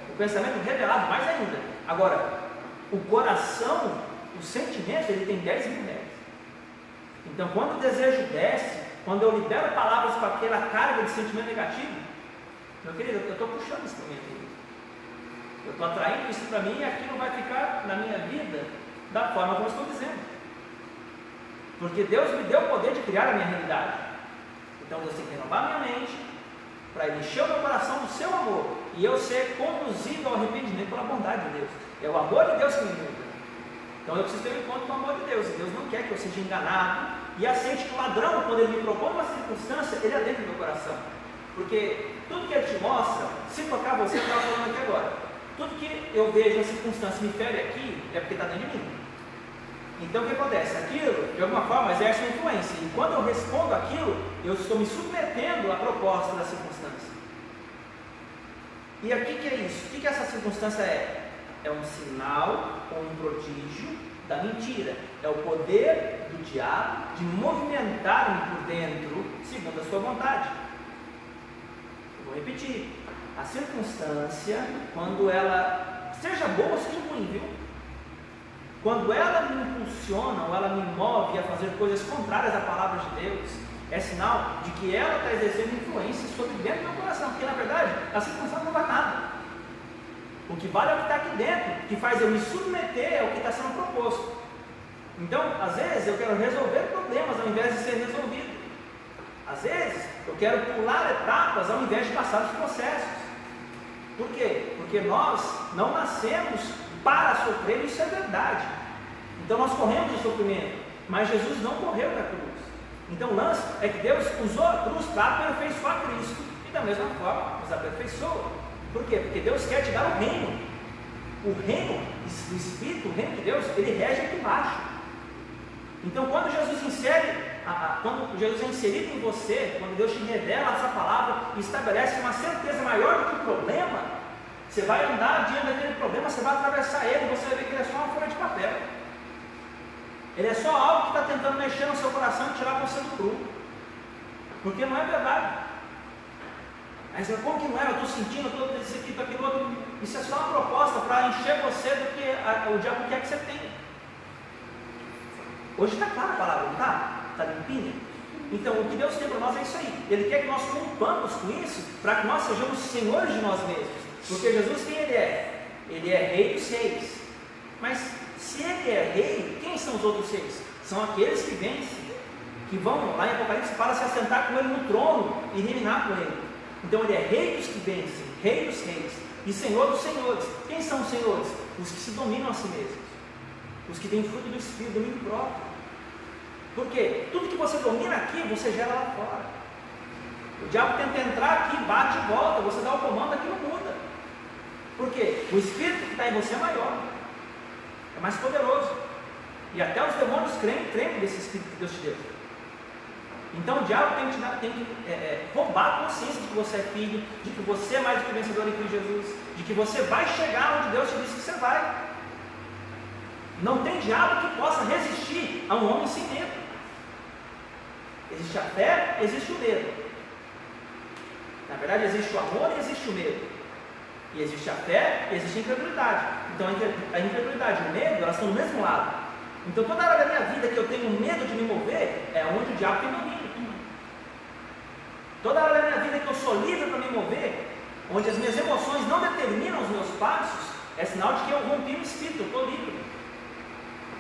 [SPEAKER 2] O pensamento revelado, mais ainda. Agora, o coração, o sentimento, ele tem 10.000 Hz. Então, quando o desejo desce, quando eu libero palavras com aquela carga de sentimento negativo, meu querido, eu estou puxando isso para a minha vida. Eu estou atraindo isso para mim e aquilo vai ficar na minha vida da forma como eu estou dizendo. Porque Deus me deu o poder de criar a minha realidade. Então, Deus tem que renovar a minha mente, para Ele encher o meu coração do seu amor, e eu ser conduzido ao arrependimento pela bondade de Deus. É o amor de Deus que me muda. Então eu preciso ter um encontro com o amor de Deus. E Deus não quer que eu seja enganado e aceite que o ladrão, quando ele me propõe uma circunstância, ele adentra no meu coração. Porque tudo que ele te mostra, se tocar você, eu estava falando aqui agora, tudo que eu vejo a circunstância me fere aqui, é porque está dentro de mim. Então o que acontece? Aquilo, de alguma forma, exerce uma influência. E quando eu respondo aquilo, eu estou me submetendo à proposta da circunstância. E aqui que é isso? O que essa circunstância é? É um sinal ou um prodígio da mentira. É o poder do diabo de movimentar-me por dentro segundo a sua vontade. Eu vou repetir. A circunstância, quando ela, seja boa ou seja ruim, viu? Quando ela me impulsiona ou ela me move a fazer coisas contrárias à palavra de Deus, é sinal de que ela está exercendo influência sobre dentro do meu coração. Porque na verdade, a circunstância não vai nada. O que vale é o que está aqui dentro, que faz eu me submeter ao que está sendo proposto. Então, às vezes, eu quero resolver problemas ao invés de ser resolvido. Às vezes, eu quero pular etapas ao invés de passar os processos. Por quê? Porque nós não nascemos para sofrer, isso é verdade. Então, nós corremos o sofrimento, mas Jesus não correu na cruz. Então, o lance é que Deus usou a cruz para aperfeiçoar Cristo e, da mesma forma, nos aperfeiçoa. Por quê? Porque Deus quer te dar o reino. O reino do Espírito, o reino de Deus, ele rege aqui embaixo. Então, quando Jesus é inserido em você, quando Deus te revela essa palavra e estabelece uma certeza maior do que o problema, você vai andar diante daquele problema, você vai atravessar ele e você vai ver que ele é só uma folha de papel. Ele é só algo que está tentando mexer no seu coração e tirar você do prumo. Porque não é verdade. Aí você fala, como que não é? Eu estou sentindo, eu estou isso aqui, aquilo outro. Isso é só uma proposta para encher você do que o diabo quer que você tenha. Hoje está clara a palavra, não está? Está limpinha? Então, o que Deus tem para nós é isso aí. Ele quer que nós rompamos com isso, para que nós sejamos senhores de nós mesmos. Porque Jesus, quem Ele é? Ele é rei dos reis. Mas, se Ele é rei, quem são os outros reis? São aqueles que vencem, que vão lá em Apocalipse para se assentar com Ele no trono e reinar com Ele. Então ele é rei dos que vencem, rei dos reis e senhor dos senhores. Quem são os senhores? Os que se dominam a si mesmos, os que têm fruto do Espírito, domínio próprio. Porque tudo que você domina aqui, você gera lá fora. O diabo tenta entrar aqui, bate e volta, você dá o comando, aquilo muda. Por quê? O Espírito que está em você é maior, é mais poderoso. E até os demônios tremem desse Espírito que Deus te deu. Então o diabo tem que roubar a consciência de que você é filho, de que você é mais do que vencedor em Cristo Jesus, de que você vai chegar onde Deus te disse que você vai. Não tem diabo que possa resistir a um homem sem medo. Existe a fé, existe o medo. Na verdade existe o amor e existe o medo. E existe a fé e existe a incredulidade. Então a incredulidade e o medo, elas estão do mesmo lado. Então toda área da minha vida que eu tenho medo de me mover, é onde o diabo tem domínio. Toda área da minha vida que eu sou livre para me mover, onde as minhas emoções não determinam os meus passos, é sinal de que eu rompi o espírito, eu estou livre.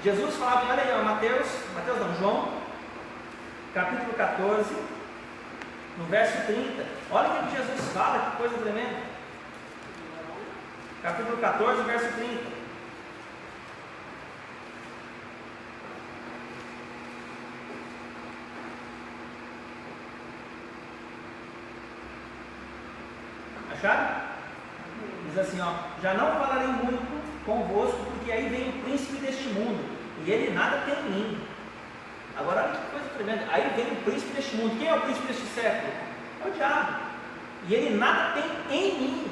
[SPEAKER 2] Jesus falava, olha aí, João, capítulo 14, no verso 30. Olha o que Jesus fala, que coisa tremenda. Capítulo 14, verso 30. Acharam? Diz assim, ó, já não falarei muito convosco, porque aí vem o príncipe deste mundo, e ele nada tem em mim. Agora, olha que coisa tremenda. Aí vem o príncipe deste mundo. Quem é o príncipe deste século? É o diabo. E ele nada tem em mim.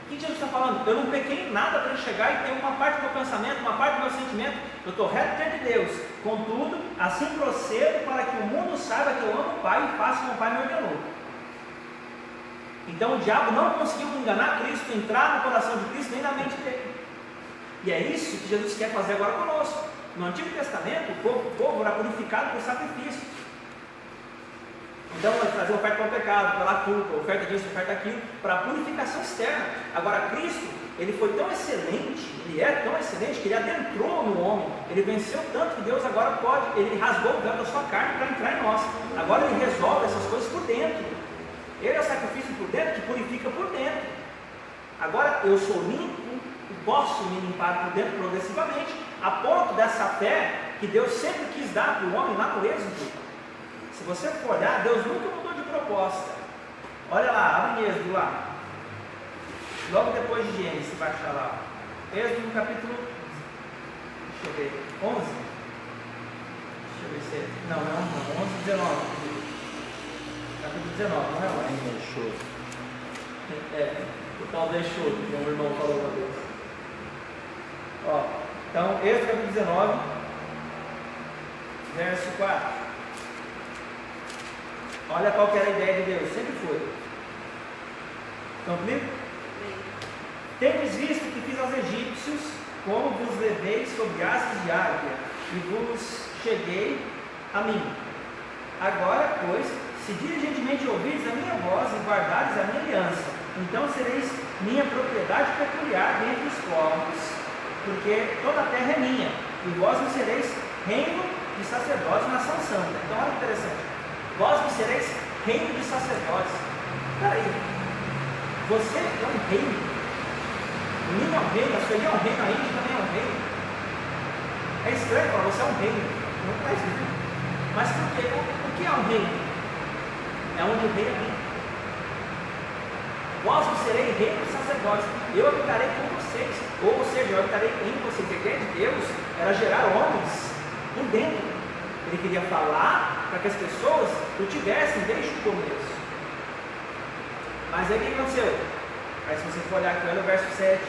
[SPEAKER 2] O que Jesus está falando? Eu não pequei em nada para ele chegar e ter uma parte do meu pensamento, uma parte do meu sentimento. Eu estou reto diante de Deus. Contudo, assim procedo para que o mundo saiba que eu amo o Pai e faço como o Pai me ordenou. Então o diabo não conseguiu enganar Cristo, entrar no coração de Cristo, nem na mente dele. E é isso que Jesus quer fazer agora conosco. No Antigo Testamento, o povo era purificado por sacrifício. Então ele trazia oferta para o pecado, pela culpa, oferta disso, oferta daquilo, para a purificação externa. Agora Cristo, ele foi tão excelente, ele é tão excelente que ele adentrou no homem, ele venceu tanto que Deus agora pode, ele rasgou o véu da sua carne para entrar em nós. Agora ele resolve essas coisas por dentro. Ele é o sacrifício por dentro que purifica por dentro. Agora eu sou limpo e posso me limpar por dentro progressivamente, a ponto dessa fé que Deus sempre quis dar para o homem lá no Êxodo. Se você for olhar, Deus nunca mudou de proposta. Olha lá, abre em Êxodo lá. Logo depois de Gênesis, você vai achar lá. Êxodo no capítulo, deixa eu ver, 11. Deixa eu ver se é. Não, 11, 19. Capítulo 19, não é lá?
[SPEAKER 1] Deixou.
[SPEAKER 2] O tal deixou, que o irmão falou uma vez. Ó, então, Êxodo capítulo 19, verso 4. Olha qual que era a ideia de Deus, sempre foi. Estão comigo? Tendes visto que fiz aos egípcios, como vos levei sobre asas de águia, e vos cheguei a mim. Agora, pois, se diligentemente ouvirdes a minha voz e guardardes a minha aliança, então sereis minha propriedade peculiar dentre os povos, porque toda a terra é minha, e vós me sereis reino de sacerdotes, nação santa. Então olha que interessante, vós me sereis reino de sacerdotes. Peraí, você é um reino, o menino é um reino, a Sueli é um reino, a Índia também é um reino. É estranho falar, você é um reino, não está escrito. Mas por quê? O que é um reino? É onde o rei habita. Vós me serei reino de sacerdotes, eu habitarei com vocês, ou seja, eu habitarei em vocês. A ideia de Deus era gerar homens por dentro. Ele queria falar para que as pessoas o tivessem desde o começo. Mas aí o que aconteceu? Aí se você for olhar aqui, olha o verso 7.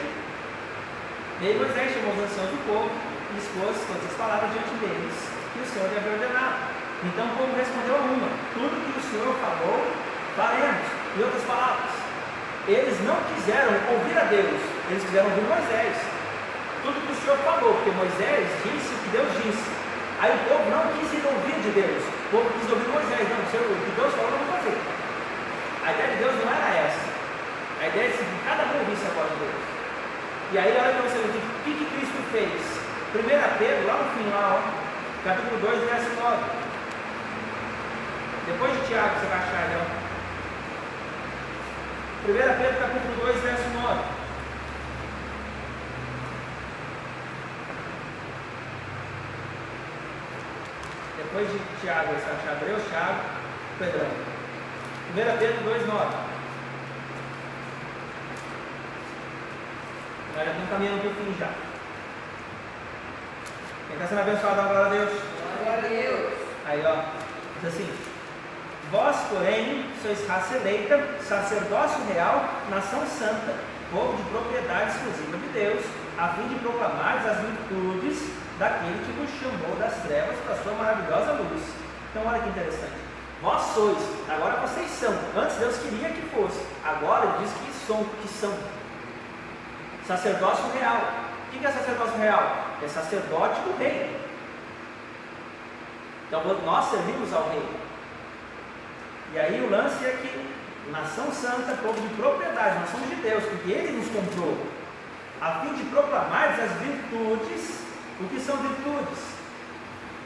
[SPEAKER 2] E aí Moisés chamou os anciãos do povo e expôs todas as palavras diante deles que o Senhor lhe havia ordenado. Então o povo respondeu a uma: tudo que o Senhor falou, faremos. Em outras palavras, eles não quiseram ouvir a Deus, eles quiseram ouvir Moisés. Tudo que o Senhor falou, porque Moisés disse o que Deus disse. Aí o povo não quis ir ouvir de Deus, o povo quis ouvir Moisés. Não, o que Deus falou, não vou fazer. A ideia de Deus não era essa. A ideia é que cada um ouvisse a voz de Deus. E aí olha para você ver o que Cristo fez. 1 Pedro, lá no final, capítulo 2, verso 9. Depois de Tiago, você vai achar ali, ó. 1 Pedro, capítulo 2, verso 9. Depois de Tiago, você vai achar Hebreus, Tiago, Pedrão. 1 Pedro 2, 9. Nós já estamos caminhando para o fim já. Quem está sendo abençoado, dá glória a Deus.
[SPEAKER 3] Glória a Deus.
[SPEAKER 2] Aí, ó, diz assim: vós, porém, sois raça eleita, sacerdócio real, nação santa, povo de propriedade exclusiva de Deus, a fim de proclamar as virtudes daquele que vos chamou das trevas para a sua maravilhosa luz. Então olha que interessante, vós sois, agora vocês são. Antes Deus queria que fosse, agora Ele diz que são sacerdócio real. O que é sacerdócio real? É sacerdote do rei. Então nós servimos ao rei. E aí o lance é que nação santa, povo de propriedade, nós somos de Deus, porque Ele nos comprou, a fim de proclamar as virtudes. O que são virtudes?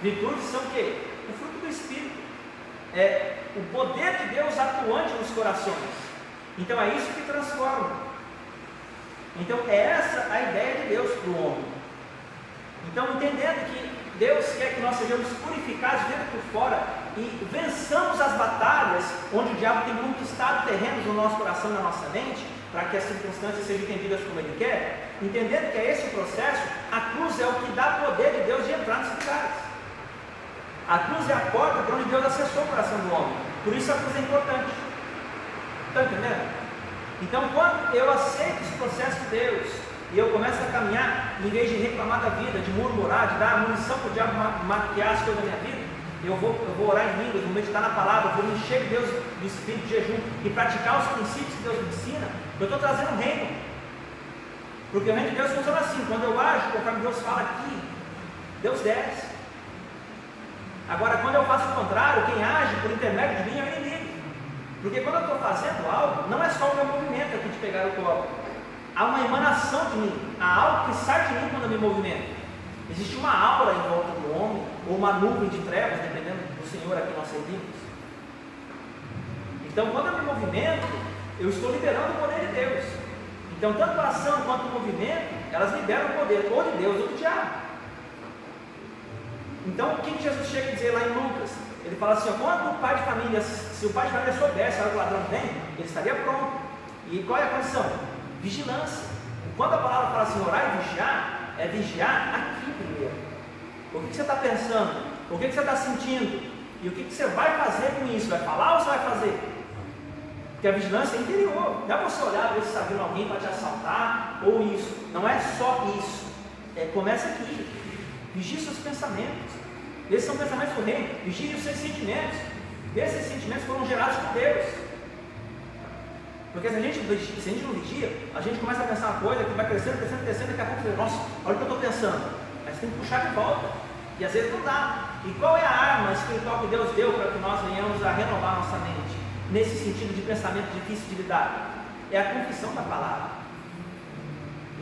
[SPEAKER 2] Virtudes são o quê? O fruto do Espírito. É o poder de Deus atuante nos corações. Então é isso que transforma. Então é essa a ideia de Deus para o homem. Então, entendendo que Deus quer que nós sejamos purificados dentro por fora e vençamos as batalhas onde o diabo tem conquistado terrenos no nosso coração e na nossa mente, para que as circunstâncias sejam entendidas como Ele quer, entendendo que é esse o processo, a cruz é o que dá poder de Deus de entrar nesses lugares. A cruz é a porta para onde Deus acessou o coração do homem. Por isso a cruz é importante. Está entendendo? Então, quando eu aceito esse processo de Deus e eu começo a caminhar, em vez de reclamar da vida, de murmurar, de dar munição para o diabo maquiar as coisas da minha vida, eu vou orar em línguas, vou meditar na palavra, vou me encher de Deus, do Espírito de jejum e praticar os princípios que Deus me ensina, eu estou trazendo o reino. Porque o reino de Deus funciona assim: quando eu ajo conforme Deus fala aqui, Deus desce. Agora, quando eu faço o contrário, quem age por intermédio de mim é o inimigo. Porque quando eu estou fazendo algo, não é só o meu movimento aqui de pegar o copo, há uma emanação de mim, há algo que sai de mim quando eu me movimento. Existe uma aura em volta do homem, ou uma nuvem de trevas, dependendo do Senhor a quem nós servimos. Então, quando eu me movimento, eu estou liberando o poder de Deus. Então, tanto a ação quanto o movimento, elas liberam o poder ou de Deus ou do diabo. Então, o que Jesus chega a dizer lá em Lucas? Ele fala assim: ó, quando o pai de família, se o pai de família soubesse a hora que o ladrão vem, ele estaria pronto. E qual é a condição? Vigilância. Quando a palavra fala assim, orar e vigiar, é vigiar aqui primeiro. O que você está pensando? O que você está sentindo? E o que você vai fazer com isso? Vai falar ou você vai fazer? Porque a vigilância é interior. Não é você olhar, ver se está vindo alguém para te assaltar, ou isso. Não é só isso. Começa aqui. Vigie seus pensamentos. Esses são pensamentos do reino. Vigie os seus sentimentos. Esses sentimentos foram gerados por Deus. Porque se a gente não vigia, a gente começa a pensar uma coisa que vai crescendo, daqui a pouco você diz: nossa, olha o que eu estou pensando. Aí você tem que puxar de volta. E às vezes não dá. E qual é a arma espiritual que Deus deu para que nós venhamos a renovar nossa mente? Nesse sentido de pensamento difícil de lidar? É a confissão da palavra.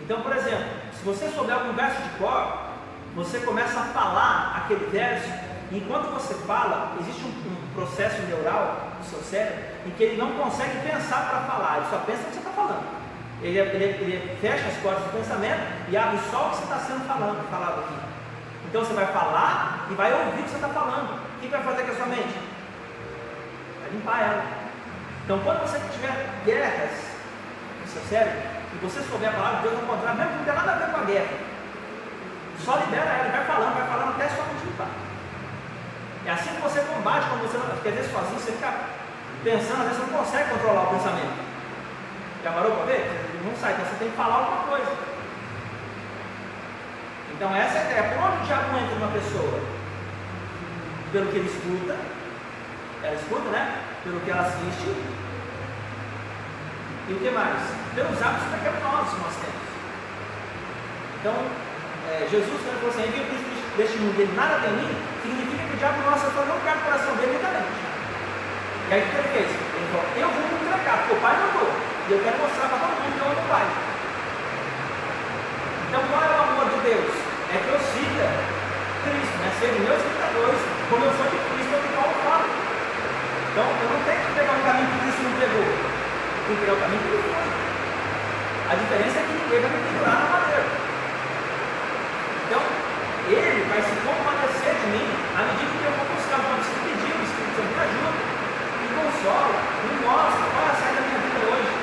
[SPEAKER 2] Então, por exemplo, se você souber algum verso de cor, você começa a falar aquele verso, e enquanto você fala, existe um processo neural do seu cérebro em que ele não consegue pensar para falar, ele só pensa o que você está falando. Ele fecha as portas do pensamento e abre só o que você está sendo falado aqui. Então você vai falar e vai ouvir o que você está falando. O que vai fazer com a sua mente? Vai limpar ela. Então, quando você tiver guerras no seu cérebro, e você souber a palavra de Deus ao contrário, mesmo que não tem nada a ver com a guerra, só libera ela, vai falando até sua mente limpar. É assim que você combate, quando você, porque às vezes sozinho você fica pensando, às vezes você não consegue controlar o pensamento. Já parou para ver? Não sai, então você tem que falar alguma coisa. Então essa é a ideia. Por onde o diabo entra numa pessoa? Pelo que ele escuta, ela escuta, né? Pelo que ela assiste. E o que mais? Pelos hábitos pecaminosos que nós temos. Então, Jesus, quando falou assim: envia o príncipe deste mundo, ele nada tem em mim, significa que o diabo não acessou não quer o coração dele imediatamente. E aí o que ele fez? Ele falou: eu vou me entregar, porque o pai mandou, e eu quero mostrar para todo mundo que eu amo o pai. Então, qual é o amor de Deus? É que eu siga Cristo, né? Ser meus imitadores, como eu sou de Cristo, é o que Paulo fala. Então, eu não tenho que pegar um caminho que Cristo não pegou, eu tenho que pegar o caminho que ele foi. A diferença é que ninguém vai me pendurar na madeira. Então, ele vai se compadecer de mim à medida que eu vou buscar, vou pedir o Espírito Santo, me ajuda, me consola, me mostra qual é a saída da minha vida hoje.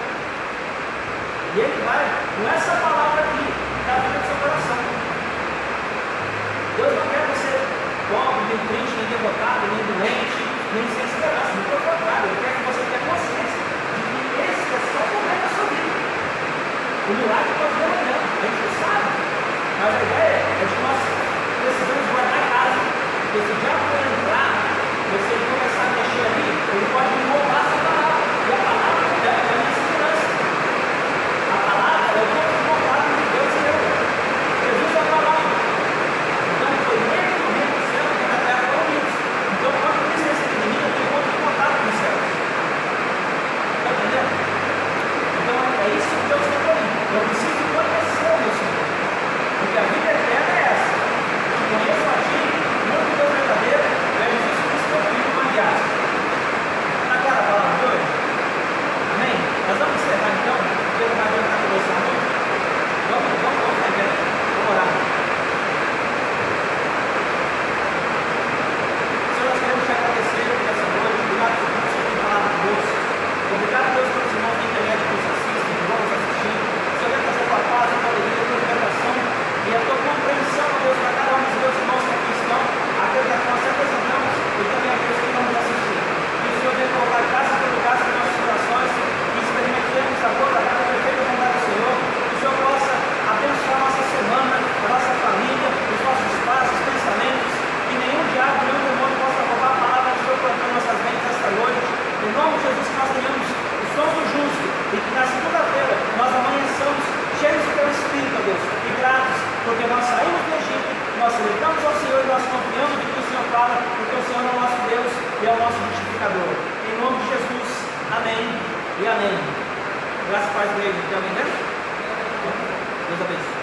[SPEAKER 2] E ele vai, com essa palavra aqui, dar vida do seu coração. Deus não quer você pobre, nem triste, nem derrotado, nem doente, nem sem esperança, nem pelo contrário, ele quer que você tenha consciência de que esse é só o momento da sua vida. O milagre pode vir amanhã, a gente não sabe. Mas a ideia é de que nós precisamos guardar a casa. Porque se o diabo for entrar, você começar a mexer ali, ele pode me roubar essa palavra. E a palavra é a minha segurança. A palavra é o corpo comprado de Deus e eu. Jesus é a palavra. Então foi nele no reino do céu que na terra foram unidos. aceitamos ao Senhor e nós confiamos no que o Senhor fala, porque o Senhor é o nosso Deus e é o nosso justificador. Em nome de Jesus, amém e amém. Graças a Deus, tem alguém dentro? Deus abençoe.